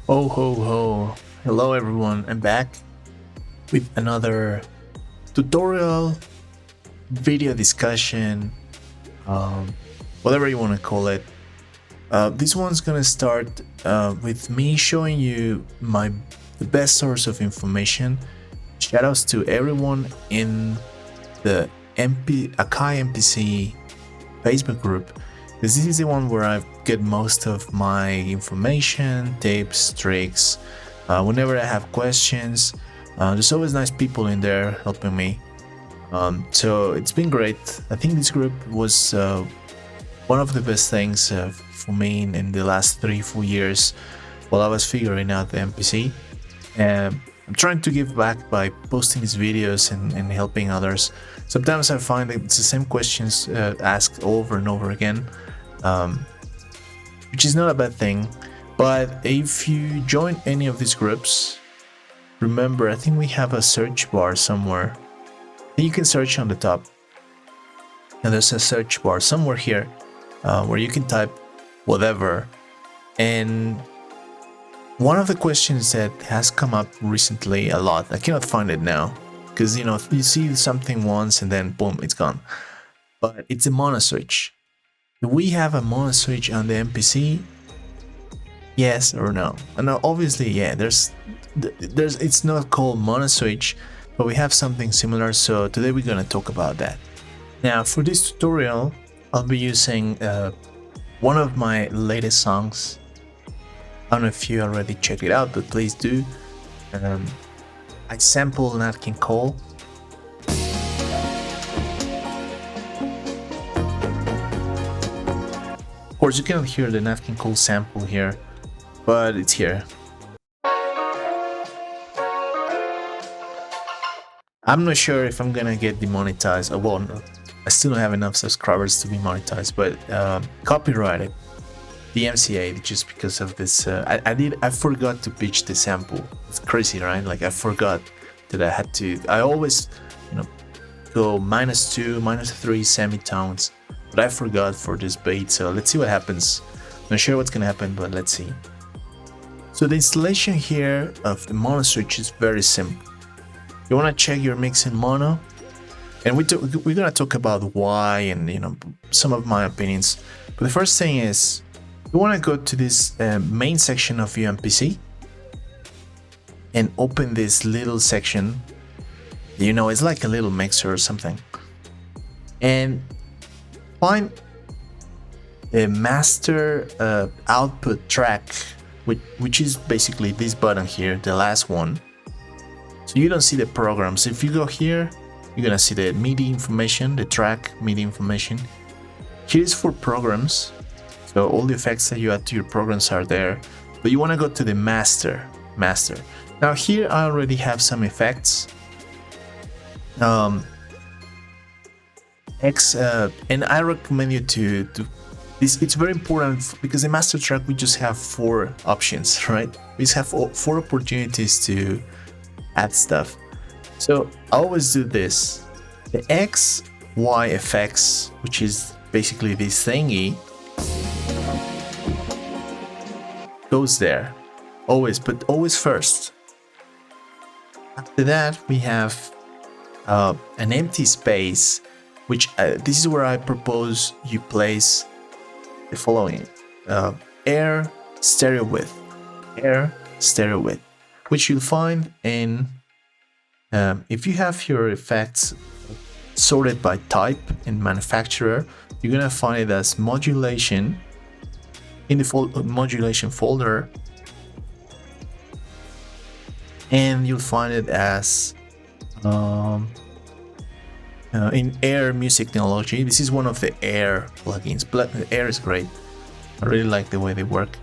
Ho ho ho! Hello everyone, I'm back with another tutorial, video discussion, whatever you want to call it. This one's gonna start with me showing you the best source of information. Shoutouts to everyone in the Akai Mpc Facebook group, because this is the one where I get most of my information, tips, tricks. Whenever I have questions, there's always nice people in there helping me. So it's been great. I think this group was one of the best things for me in the last 3-4 years while I was figuring out the MPC. I'm trying to give back by posting these videos and helping others. Sometimes I find that it's the same questions asked over and over again, which is not a bad thing. But if you join any of these groups, remember, I think we have a search bar somewhere. You can search on the top, and there's a search bar somewhere here where you can type whatever. And one of the questions that has come up recently a lot, I cannot find it now, because you see something once and then boom, it's gone. But it's a mono switch. Do we have a mono switch on the MPC? Yes or no? And obviously, yeah. There's it's not called mono switch, but we have something similar. So today we're gonna talk about that. Now, for this tutorial, I'll be using one of my latest songs. I don't know if you already checked it out, but please do. I sample Nat King Cole. Of course, you cannot hear the Nat King Cole sample here, but it's here. I'm not sure if I'm gonna get demonetized. Well, no, I still don't have enough subscribers to be monetized, but copyrighted. DMCA just because of this. I forgot to pitch the sample. It's crazy, right? Like I forgot that I had to. I always, go -2, -3 semitones, but I forgot for this beat. So let's see what happens. Not sure what's gonna happen, but let's see. So the installation here of the mono switch is very simple. You wanna check your mix in mono, and we're gonna talk about why and some of my opinions. But the first thing is, you want to go to this main section of your MPC and open this little section. It's like a little mixer or something, and find a master output track, which is basically this button here, the last one. So you don't see the programs. If you go here, you're gonna see the MIDI information, the track MIDI information. Here is for programs. So all the effects that you add to your programs are there, but you want to go to the master. Now here I already have some effects. And I recommend you to this. It's very important because the master track, we just have 4 options, right? We just have 4 opportunities to add stuff. So I always do this. The X, Y effects, which is basically this thingy, goes there always, but always first. After that we have an empty space, which this is where I propose you place the following: air stereo width, which you'll find in if you have your effects sorted by type and manufacturer, you're gonna find it as modulation in the modulation folder, and you'll find it as in Air Music Technology. This is one of the Air plugins. Air is great. I really like the way they work.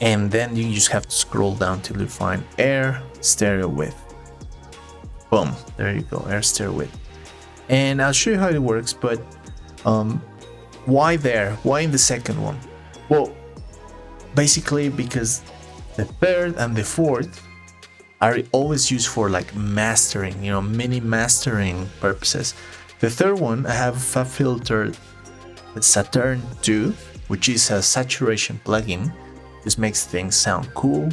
And then you just have to scroll down till you find Air Stereo Width. Boom, there you go, Air Stereo Width. And I'll show you how it works, but why there? Why in the second one? Well, basically because the third and the fourth are always used for like mastering, mini mastering purposes. The third one, I have a filter Saturn 2, which is a saturation plugin Just makes things sound cool,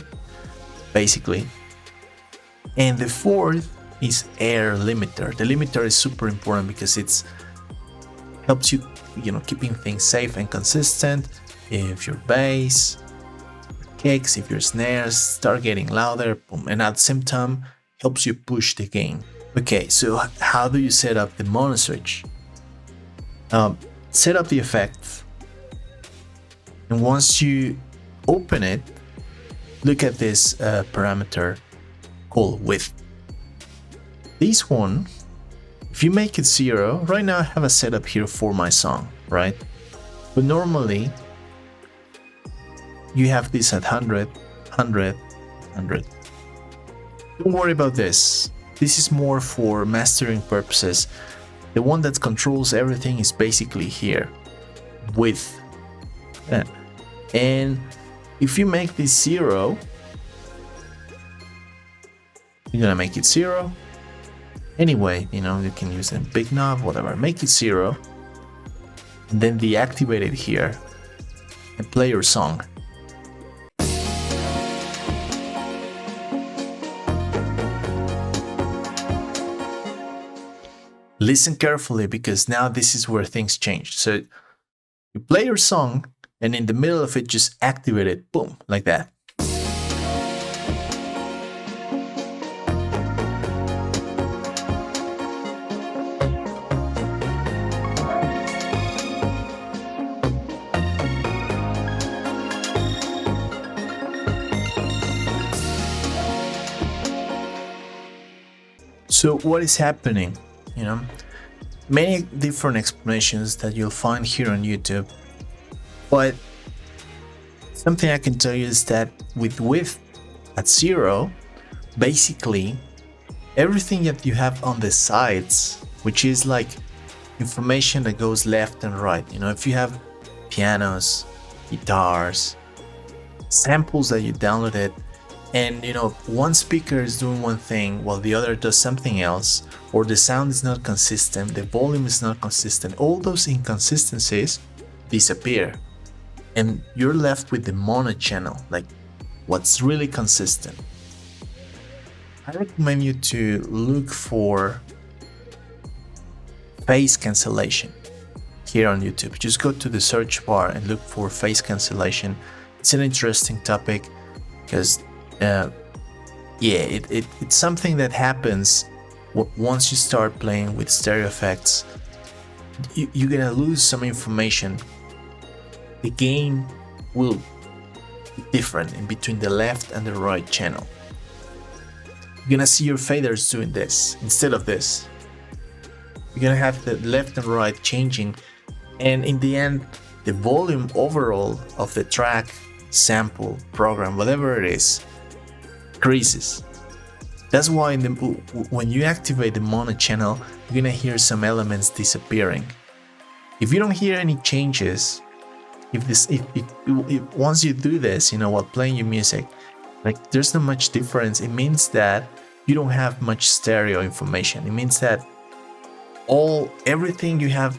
basically. And the fourth is air limiter. The limiter is super important because it's helps you, keeping things safe and consistent. If your bass, kicks, if your snares start getting louder, boom, and at the same time helps you push the gain. Okay, so how do you set up the mono switch? Set up the effect, and once you open it, look at this parameter called width. This one, if you make it 0, right now I have a setup here for my song, right? But normally you have this at 100, 100, 100. Don't worry about this. This is more for mastering purposes. The one that controls everything is basically here, width. And if you make this 0, you're gonna make it 0. Anyway, you can use a big knob, whatever. Make it 0, and then deactivate it here, and play your song. Listen carefully, because now this is where things change. So you play your song, and in the middle of it, just activate it, boom, like that. So what is happening? Many different explanations that you'll find here on YouTube, but something I can tell you is that with width at 0, basically everything that you have on the sides, which is like information that goes left and right, if you have pianos, guitars, samples that you downloaded, and one speaker is doing one thing while the other does something else, or the sound is not consistent, the volume is not consistent, all those inconsistencies disappear, and you're left with the mono channel, like what's really consistent. I recommend you to look for phase cancellation here on YouTube. Just go to the search bar and look for phase cancellation. It's an interesting topic because it's something that happens once you start playing with stereo effects. You're gonna lose some information. The gain will be different in between the left and the right channel. You're gonna see your faders doing this instead of this. You're gonna have the left and right changing, and in the end, the volume overall of the track, sample, program, whatever it is, increases. That's why when you activate the mono channel, you're gonna hear some elements disappearing. If you don't hear any changes, if once you do this, while playing your music, like there's not much difference, it means that you don't have much stereo information. It means that everything you have,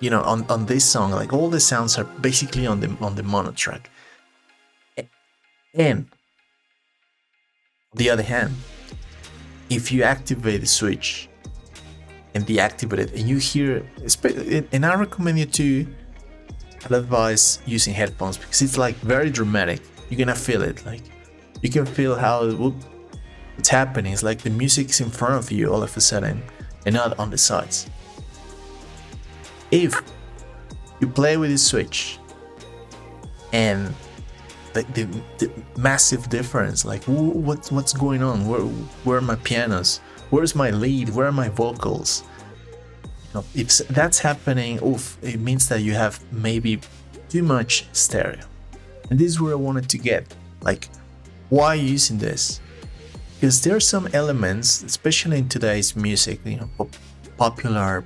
on this song, like all the sounds are basically on the mono track. And on the other hand, if you activate the switch and deactivate it, and you hear, and I recommend you to advise using headphones, because it's like very dramatic. You're gonna feel it, like you can feel how it's happening. It's like the music's in front of you all of a sudden and not on the sides. If you play with the switch and the massive difference, like what's going on, where are my pianos, where's my lead, where are my vocals, if that's happening, it means that you have maybe too much stereo. And this is where I wanted to get, like, why using this? Because there are some elements, especially in today's music, popular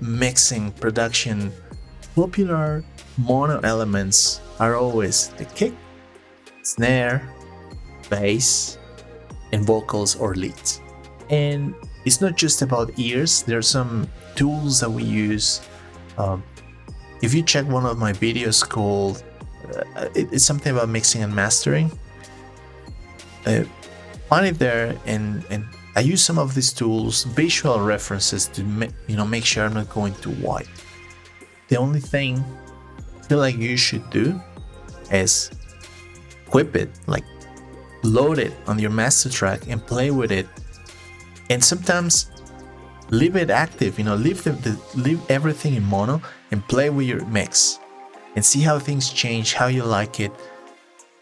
mixing, production, popular mono elements are always the kick, snare, bass, and vocals or leads. And it's not just about ears. There are some tools that we use. If you check one of my videos called it's something about mixing and mastering. Find it there, and I use some of these tools, visual references, to make sure I'm not going too wide. The only thing I feel like you should do is equip it, like load it on your master track and play with it, and sometimes leave it active. Leave everything in mono and play with your mix and see how things change, how you like it.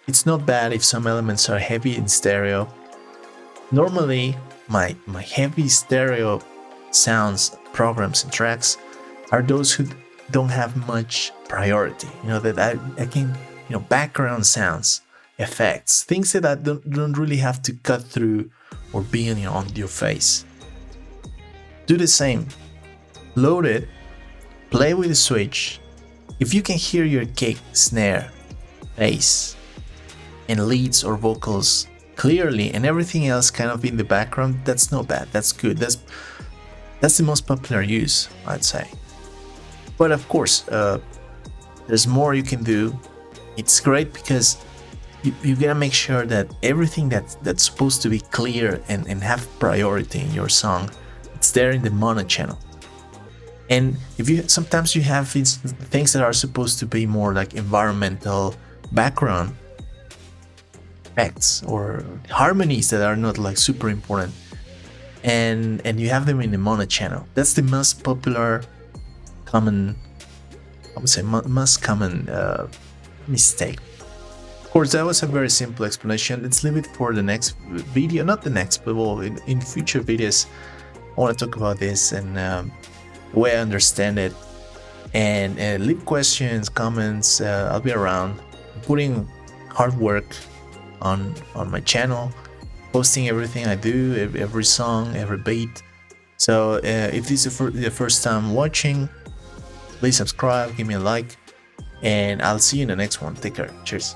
It's not bad if some elements are heavy in stereo. Normally, my heavy stereo sounds, programs, and tracks are those who don't have much priority. That I can, background sounds, effects, things that I don't really have to cut through or be on your face. Do the same. Load it, play with the switch. If you can hear your kick, snare, bass, and leads or vocals clearly, and everything else kind of in the background, that's not bad. That's good. That's the most popular use, I'd say. But of course, there's more you can do. It's great because you gotta make sure that everything that's supposed to be clear and have priority in your song, it's there in the mono channel. And sometimes you have things that are supposed to be more like environmental background effects or harmonies that are not like super important, and you have them in the mono channel. That's the most popular most common mistake. Of course, that was a very simple explanation. Let's leave it for the next video, not the next, but in future videos I want to talk about this and the way I understand it. And leave questions, comments. I'll be around. I'm putting hard work on my channel, posting everything I do, every song, every beat. So if this is the first time watching, please subscribe, give me a like, and I'll see you in the next one. Take care. Cheers.